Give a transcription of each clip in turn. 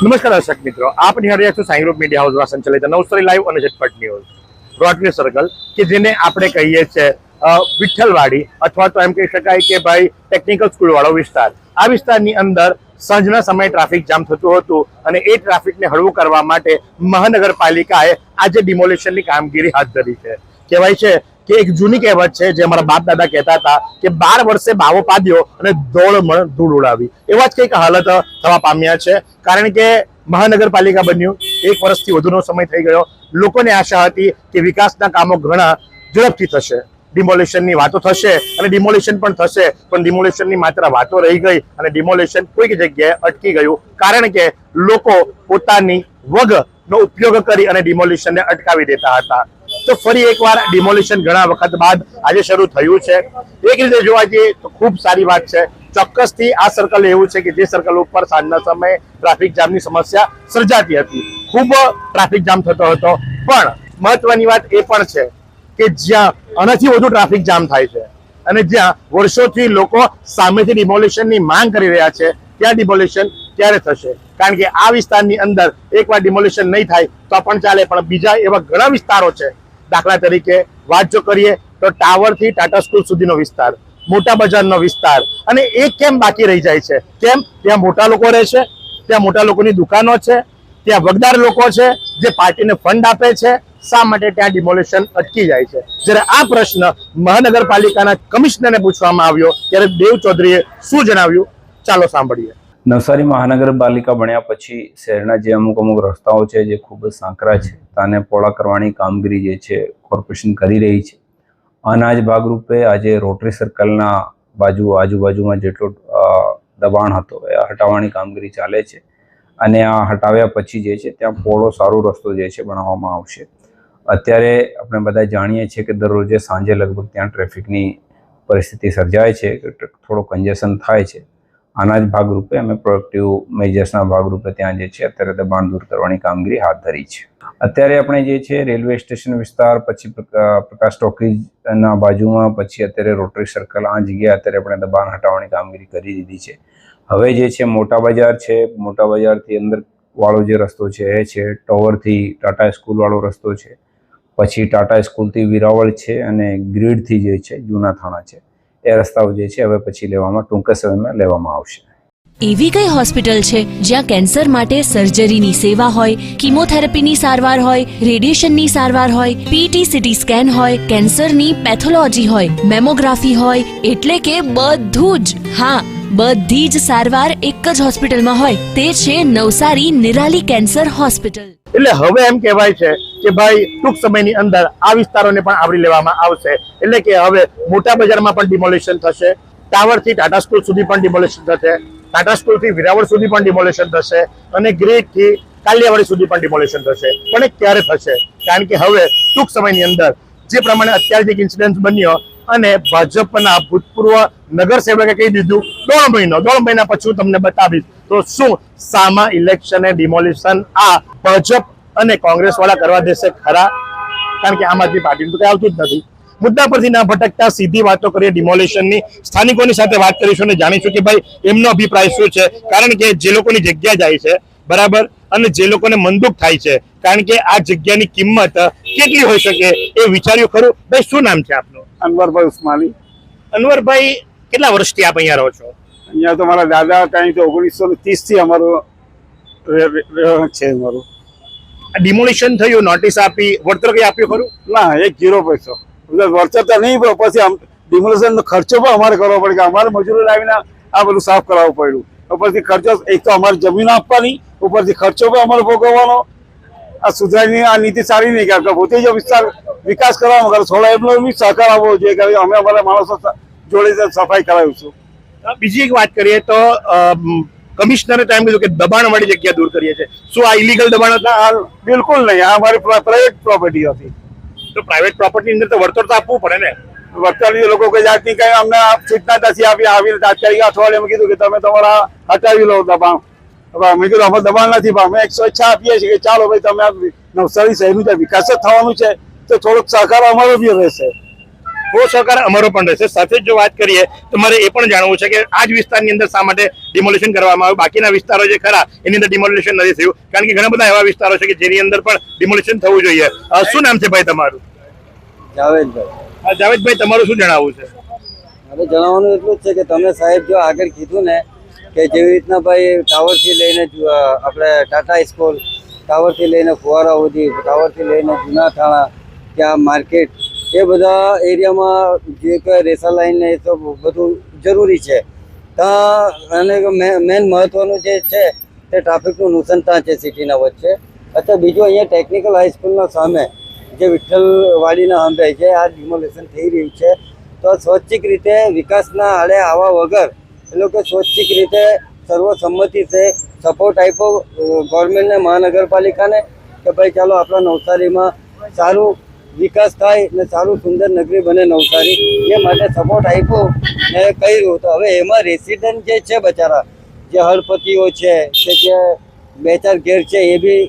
નમસ્કાર દર્શક મિત્રો, આપ નિહાળી રહ્યા છો સાઈ ગ્રુપ મીડિયા હાઉસ દ્વારા સંચાલિત નવસારી લાઈવ અને ઝટપટ ન્યૂઝ। રોટરી સર્કલ કે જેને આપણે કહીએ છીએ વિઠ્ઠલવાડી અથવા તો એમ કહી શકાય કે ભાઈ ટેકનિકલ સ્કૂલ વાળો વિસ્તાર, આ વિસ્તારની અંદર સાંજના સમયે ટ્રાફિક જામ થતું હતું અને એ ટ્રાફિકને હળવું કરવા માટે મહાનગરપાલિકાએ આજે ડિમોલિશનની કામગીરી હાથ ધરી છે। કહેવાય છે કે એક જૂની કહેવત છે જે અમારા બાપ દાદા કહેતા હતા કે 12 વર્ષે બાવો પાદ્યો અને દોડ ધૂળ ઉડાવી, એવા જ કંઈક હાલત થવા પામ્યા છે। કારણ કે મહાનગરપાલિકા બન્યું, 1 વર્ષથી વધુનો સમય થઈ ગયો। લોકોને આશા હતી કે વિકાસના કામો ઘણા ઝડપથી થશે, ડિમોલિશનની વાતો થશે અને ડિમોલિશન પણ થશે, પણ ડિમોલિશનની માત્ર વાતો રહી ગઈ અને ડિમોલિશન કોઈક જગ્યાએ અટકી ગયું, કારણ કે લોકો પોતાની વગનો ઉપયોગ કરી અને ડિમોલિશનને અટકાવી દેતા હતા। તો ફરી એકવાર ડિમોલિશન ઘણા વખત બાદ આજે શરૂ થયું છે। એક રીતે જોવા જઈએ તો ખૂબ સારી વાત છે। ચોક્કસથી આ સર્કલ એવું છે કે જે સર્કલ ઉપર સાંજના સમયે ટ્રાફિક જામની સમસ્યા સર્જાતી હતી, ખૂબ ટ્રાફિક જામ થતો હતો, પણ મહત્વની વાત એ પણ છે કે જ્યાં આનાથી વધુ ટ્રાફિક જામ થાય છે અને જ્યાં વર્ષોથી લોકો સામેથી ડિમોલિશનની માંગ કરી રહ્યા છે, ત્યાં ડિમોલિશન ક્યારે થશે? કારણ કે આ વિસ્તારની અંદર એકવાર ડિમોલિશન નહીં થાય તો પણ ચાલે, પણ બીજા એવા ઘણા વિસ્તારો છે। દાખલા તરીકે વાત જો કરીએ તો ટાવરથી ટાટા સ્કૂલ સુધીનો વિસ્તાર, મોટા બજારનો વિસ્તાર, અને એ કેમ બાકી રહી જાય છે? કેમ? ત્યાં મોટા લોકો રહે છે, ત્યાં મોટા લોકોની દુકાનો છે, ત્યાં વગદાર લોકો છે જે પાર્ટીને ફંડ આપે છે, શા માટે ત્યાં ડિમોલિશન અટકી જાય છે? જ્યારે આ પ્રશ્ન મહાનગરપાલિકાના કમિશનરને પૂછવામાં આવ્યો ત્યારે દેવ ચૌધરીએ શું જણાવ્યું, ચાલો સાંભળીએ। નવસારી મહાનગરપાલિકા બન્યા પછી શહેરના જે અમુક રસ્તાઓ છે જે ખૂબ જ સાંકરા છે, તેને પહોળા કરવાની કામગીરી જે છે કોર્પોરેશન કરી રહી છે। આના જ ભાગરૂપે આજે રોટરી સર્કલના આજુબાજુમાં જેટલો દબાણ હતો એ હટાવવાની કામગીરી ચાલે છે અને આ હટાવ્યા પછી જે છે ત્યાં પહોળો સારો રસ્તો જે છે બનાવવામાં આવશે। અત્યારે આપણે બધા જાણીએ છીએ કે દરરોજે સાંજે લગભગ ત્યાં ટ્રાફિકની પરિસ્થિતિ સર્જાય છે, થોડો કન્જેશન થાય છે। આના જ ભાગરૂપે અમે પ્રોએક્ટિવ મેજર્સના ભાગરૂપે ત્યાં જે છે અત્યારે દબાણ દૂર કરવાની કામગીરી હાથ ધરી છે। અત્યારે આપણે જે છે રેલવે સ્ટેશન વિસ્તાર, પછી પ્રકાશ ટોકીઝના બાજુમાં, પછી અત્યારે રોટરી સર્કલ, આ જગ્યાએ અત્યારે આપણે દબાણ હટાવવાની કામગીરી કરી દીધી છે। હવે જે છે મોટા બજાર છે, મોટા બજારથી અંદર વાળો જે રસ્તો છે એ છે, ટોવરથી ટાટા સ્કૂલ વાળો રસ્તો છે, પછી ટાટા સ્કૂલથી વિરાવળ છે અને ગ્રીડથી જે છે જૂના થાણા છે, એ રસ્તાઓ જે છે હવે પછી ટૂંક સમયમાં લેવામાં આવશે। એવી કઈ હોસ્પિટલ છે જ્યાં કેન્સર માટે સર્જરીની સેવા હોય, કીમોથેરાપીની સારવાર હોય, રેડિયેશનની સારવાર હોય, પીટી સીટી સ્કેન હોય, કેન્સરની પેથોલોજી હોય, મેમોગ્રાફી હોય, એટલે કે બધું જ, હા બધી જ સારવાર એક જ હોસ્પિટલમાં હોય, તે છે નવસારી નિરાલી કેન્સર હોસ્પિટલ। એટલે હવે એમ કહેવાય છે કે ભાઈ ટૂંક સમયની અંદર આ વિસ્તારોને પણ આવરી લેવામાં આવશે, એટલે કે હવે મોટા બજારમાં પણ ડિમોલિશન થશે, ટાવરથી ટાટા સ્કૂલ સુધી પણ ડિમોલિશન થશે, ટાટા સ્કૂલથી વિરાવળ સુધી પણ ડિમોલિશન થશે અને ગ્રીડથી કાલિયાવાડી સુધી પણ ડિમોલિશન થશે। પણ એ ક્યારે થશે? કારણ કે હવે ટૂંક સમયની અંદર જે પ્રમાણે અત્યારે જે ઇન્સિડન્ટ બન્યો અને ભાજપના ભૂતપૂર્વ નગરસેવકે કહી દીધું 1.5 મહિના પછી હું તમને બતાવીશ, તો શું સામા ઇલેક્શને ડિમોલિશન આ ભાજપ અને કોંગ્રેસ વાળા કરવા દેશે ખરા? કારણ કે આમ આદમી પાર્ટીનું તો કઈ આવતું જ નથી। મુદ્દા પરથી ના ભટકતા સીધી વાતો કરીએ ડિમોલિશનની, સ્થાનિકોની સાથે વાત કરીશું અને જાણીશું કે ભાઈ એમનો અભિપ્રાય શું છે। કારણ કે જે લોકોની જગ્યા જાય છે બરાબર, અને જે લોકોને મનદુખ થાય છે, કારણ કે આ જગ્યાની કિંમત કેટલી હોઈ શકે એ વિચાર્યું ખરું? ભાઈ શું નામ છે આપનું? અનવરભાઈ ઉસ્માની। અનવરભાઈ, કેટલા વર્ષથી આપ અહીંયા રહો છો? અહીંયા તો મારા દાદા ત્યાં તો 1930 થી અમારું છે। અમારું ડિમોલિશન થયું, નોટિસ આપી, વળતર કઈ આપ્યું ખરું? ના, 0 પૈસો વળતર તો નહીં, પછી ડિમોલિશન નો ખર્ચો પણ અમારે કરવો પડે કે અમારે મજૂરો લાવીને આ બધું સાફ કરાવવું પડ્યું। ઉપરથી ખર્ચો, એક તો અમારી જમીન આપવાની, ઉપરથી ખર્ચો પણ અમારે ભોગવવાનો। આ સુધારની આ નીતિ સારી નહીં, કારણ કે પોતે જો વિકાસ કરવા માંગે થોડા એમનો બી સહકાર આપવો જોઈએ કે અમે અમારા માણસો જોડે સફાઈ કરાવીશું। બીજી એક વાત કરીએ તો કમિશનરે તો એમ કીધું કે દબાણ વાળી જગ્યા દૂર કરીએ છીએ, શું આ ઇલીગલ દબાણ હતા? બિલકુલ નહીં, આ અમારી પ્રાઇવેટ પ્રોપર્ટી હતી। તો પ્રાઇવેટ પ્રોપર્ટી અંદર તો વળતર તો આપવું પડે ને? વળતરની લોકો કઈ જાતની કઈ અમને સૂચના નથી આપી, આવીને તાત્કાલિક અઠવાડિયામાં કીધું કે તમે તમારા હટાવી લો દબાણ। મેં કીધું અમે દબાણ નથી, અમે 106 આપીએ છીએ કે ચાલો ભાઈ તમે નવસારી શહેરનું જે વિકાસ જ થવાનું છે તો થોડોક સહકાર અમારો બી રહેશે। થોડો સહકાર અમારો પણ રહેશે. સાથે જ જો વાત કરીએ તો મારે એ પણ જાણવું છે કે આ જ વિસ્તારની અંદર શા માટે ડિમોલિશન કરવામાં આવ્યું, બાકીના વિસ્તારો જે ખરા એની અંદર ડિમોલિશન નથી થયું, કારણ કે ઘણા બધા એવા વિસ્તારો છે કે જેની અંદર પણ ડિમોલિશન થવું જોઈએ. શું નામ છે ભાઈ તમારું? જાવેદભાઈ. જાવેદભાઈ, તમારું શું જણાવવું છે? હવે જણાવવાનું એટલું જ છે કે તમે સાહેબ જો આગળ કીધું ને કે જેવી રીતના ભાઈ ટાવરથી લઈને આપણે ટાટા સ્કૂલ, ટાવરથી લઈને ફુવારા સુધી, ટાવરથી લઈને જૂના થાણા, ત્યાં માર્કેટ, એ બધા એરિયામાં જે કંઈ રેસા લાઈન ને એ તો બધું જરૂરી છે. ત્યાં અને મેન મહત્વનું જે છે તે ટ્રાફિકનું નુકસાન ત્યાં છે સિટીના વચ્ચે. અથવા બીજું અહીંયા ટેકનિકલ હાઈસ્કૂલના સામે જે વિઠ્ઠલવાડીના સામે છે આ ડિમોલેશન થઈ રહ્યું છે. તો સ્વૈચ્છિક રીતે વિકાસના આડે આવવા વગર એ લોકો સ્વૈચ્છિક રીતે સર્વસંમતિથી સપોર્ટ આપ્યો ગવર્મેન્ટને, મહાનગરપાલિકાને કે ભાઈ ચાલો આપણા નવસારીમાં સારું વિકાસ થાય ને સારું સુંદર નગરી બને નવસારી, એ માટે સપોર્ટ આપ્યો ને કર્યું. તો હવે એમાં રેસિડન્ટ જે છે બચારા, જે હળપતિઓ છે કે જે 2-4 ઘેર છે એ બી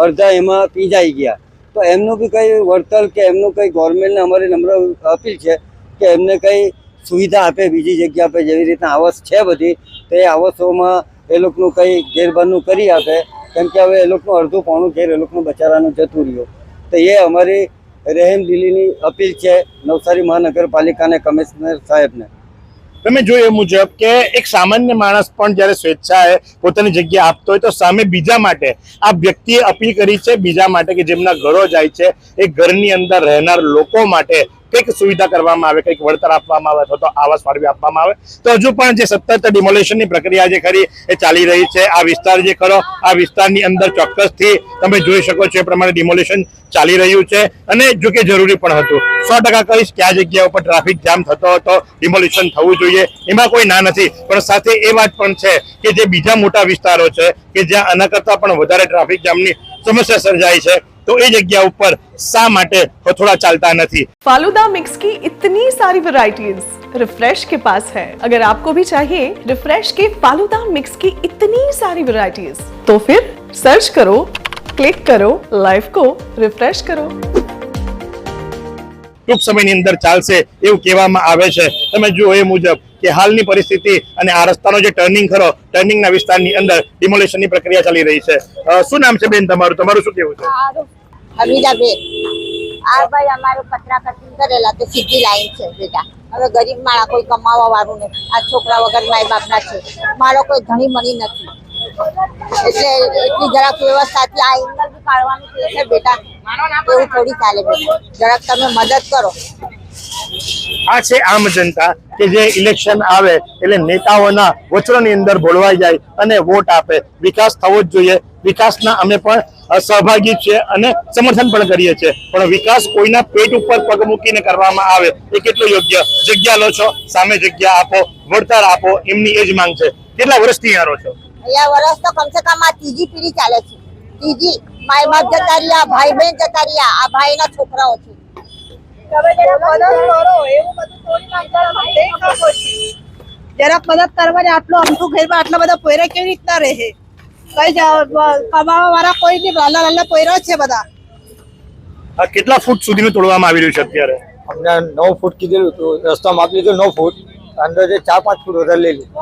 અડધા એમાં પીજાઈ ગયા. તો એમનું બી કંઈ વળતર કે એમનું કંઈ ગવર્મેન્ટને અમારી નમ્ર અપીલ છે કે એમને કંઈ સુવિધા આપે બીજી જગ્યા પર, જેવી રીતના આવાસ છે બધી, તો એ આવાસોમાં એ લોકોનું કંઈ ઘેરબારનું કરી આપે, કેમ કે હવે એ લોકોનું અડધું પોણું ઘેર એ લોકોનું બચારાનું જતું રહ્યું. તો એ અમારી રહેમ દિલીની અપીલ છે નવસારી મહાનગરપાલિકાને, કમિશનર સાહેબને. તમે જોયું એ મુજબ કે એક સામાન્ય માણસ પણ જ્યારે સ્વેચ્છાએ પોતાની જગ્યા આપતો હોય તો સામે બીજા માટે આ વ્યક્તિએ અપીલ કરી છે, બીજા માટે કે જેમના ઘરો જાય છે એ ઘરની અંદર રહેનાર લોકો માટે કંઈક સુવિધા કરવામાં આવે, કંઈક વળતર આપવામાં આવે અથવા તો આવાસ ફાળવી આપવામાં આવે. તો હજુ પણ જે સતત ડિમોલેશનની પ્રક્રિયા જે ખરી એ ચાલી રહી છે. આ વિસ્તાર જે ખરો, આ વિસ્તારની અંદર ચોક્કસથી તમે જોઈ શકો છો એ પ્રમાણે ડિમોલેશન ચાલી રહ્યું છે અને જો કે જરૂરી પણ હતું. 100% કહીશ કે આ જગ્યા ઉપર ટ્રાફિક જામ થતો હતો, ડિમોલિશન થવું જોઈએ, એમાં કોઈ ના નથી. પણ સાથે એ વાત પણ છે કે જે બીજા મોટા વિસ્તારો છે કે જ્યાં આના કરતાં પણ વધારે ટ્રાફિક જામની સમસ્યા સર્જાય છે, तो ये जगह ऊपर शा माटे हथौड़ा चलता नहीं। फालूदा मिक्स की इतनी सारी वैरायटीज रिफ्रेश के पास है। अगर आपको भी चाहिए रिफ्रेश के फालूदा मिक्स की इतनी सारी वैरायटीज, तो फिर सर्च करो, क्लिक करो, लाइफ को रिफ्रेश करो। टूंक समयनी अंदर चालशे एवुं कहेवामां आवे छे। तमे जुओ ए मुजब के हालनी परिस्थिति अने आ रસ્તાનો જે ટર્નિંગ ખરો, ટર્નિંગના વિસ્તારની અંદર ડિમોલેશનની પ્રક્રિયા ચાલી રહી છે। શું નામ છે બેન તમારું? તમારું શું કહેવું છે? હમીદાબેન, આ ભાઈ અમારું કચરા કટિંગ કરેલા તો સીધી લાઈન છે બેટા। હવે ગરીબ માળા કોઈ કમાવા વાળું નથી, આ છોકરા વગર માય બાપના છે, મારો કોઈ ધણી મણી નથી, એટલે એટલી જરાક વ્યવસ્થાથી આ એંગલ બી કાઢવાનું છે બેટા, એવું થોડી ચાલે બેટા, જરાક તમે મદદ કરો। આ છે આમ જનતા કે જે ઇલેક્શન આવે એટલે નેતાઓના વચનોની અંદર ભોળવાઈ જાય અને વોટ આપે। વિકાસ થવો જ જોઈએ, વિકાસના અમે પણ સહભાગી છીએ અને સમર્થન પણ કરીએ છીએ, પણ વિકાસ કોઈના પેટ ઉપર પગ મૂકીને કરવામાં આવે એ કેટલું યોગ્ય? જગ્યા લો છો, સામે જગ્યા આપો, વળતર આપો, એમની એ જ માંગ છે। કેટલા વર્ષથી અહીંયા રહો છો? અહીંયા વર્ષ તો કમસે કમ આ ત્રીજી પીઢી ચાલે છે, ત્રીજી। માય બાપ જતા રહ્યા, ભાઈ બહેન જતા રહ્યા, આ ભાઈના છોકરાઓ છે। જરાક મદદ કરવાની, આટલો અમથું ઘરમાં આટલા બધા પોયરા કેવી રીતના રહે? કઈ કમાવા વાળા કોઈ નહીં, નાના નાના પોયરા છે બધા। આ કેટલા ફૂટ સુધીનું તોડવામાં આવી રહ્યું છે અત્યારે? અમને 9 ફૂટ કીધેલું તો રસ્તા માપી લીધો 9 ફૂટ, અંદાજે 4-5 ફૂટ વધારે લઈ લીધું।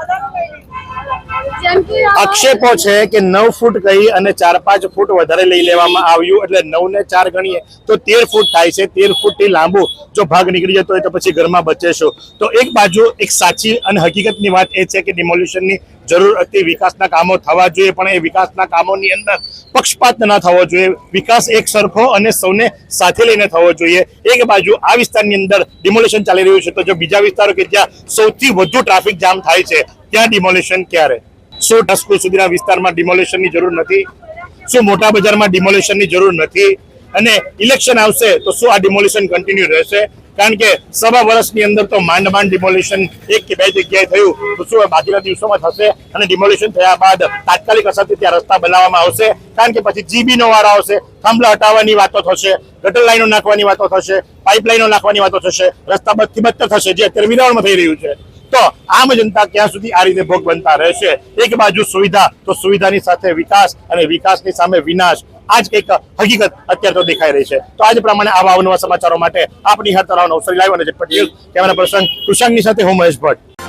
આક્ષેપો છે કે 9 ફૂટ કહી અને 4-5 ફૂટ વધારે લઈ લેવામાં આવ્યું, એટલે 9 ને 4 ગણીએ તો 13 ફૂટ થાય છે। 13 ફૂટથી લાંબુ જો ભાગ નીકળી જતો હોય તો પછી ઘરમાં બચે શું? તો એક બાજુ એક સાચી અને હકીકતની વાત એ છે કે ડિમોલ્યુશનની જરૂર હતી, વિકાસના કામો થવા જોઈએ, પણ એ વિકાસના કામોની અંદર પક્ષપાત ન થવો જોઈએ, વિકાસ એક સરખો અને સૌને સાથે લઈને થવો જોઈએ। એક બાજુ આ વિસ્તારની અંદર ડિમોલ્યુશન ચાલી રહ્યું છે, તો જો બીજા વિસ્તારો કે જ્યાં સૌથી વધુ ટ્રાફિક જામ થાય છે ત્યાં ડિમોલ્યુશન ક્યારે? શું સ્કૂલ સુધીના વિસ્તારમાં ડિમોલ્યુશનની જરૂર નથી? શું મોટા બજારમાં ડિમોલ્યુશનની જરૂર નથી? અને ઇલેક્શન આવશે તો શું આ ડિમોલ્યુશન કન્ટિન્યુ રહેશે? કારણ કે સવા વર્ષની અંદર તો માંડ ડિમોલ્યુશન 1 કે 2 જગ્યાએ થયું, તો શું બાકીના દિવસોમાં થશે? અને ડિમોલ્યુશન થયા બાદ તાત્કાલિક અસરથી ત્યાં રસ્તા બનાવવામાં આવશે? કારણ કે પછી જીબીનો વારો આવશે, થાંભલા હટાવવાની વાતો થશે, ગટર લાઈનો નાખવાની વાતો થશે, પાઇપલાઈનો નાખવાની વાતો થશે, રસ્તા બદથી બદતર થશે, જે અત્યારે વિરાવળમાં થઈ રહ્યું છે। તો તો આમ જનતા ક્યાં સુધી આ રીતે ભોગ બનતા રહેશે? એક બાજુ સુવિધા, તો સુવિધાની સાથે વિકાસ, અને વિકાસની સામે વિનાશ. આ જ કંઈક હકીકત અત્યારે તો દેખાઈ રહી છે. તો આજ પ્રમાણે આવા અવનવા સમાચારો માટે આપની નિહાળતા રહો નવસારી લાઈવ અને ઝટપટ ન્યૂઝ. કેમેરા પર્સન કૃષાંકની સાથે હું મહેશ ભટ્ટ.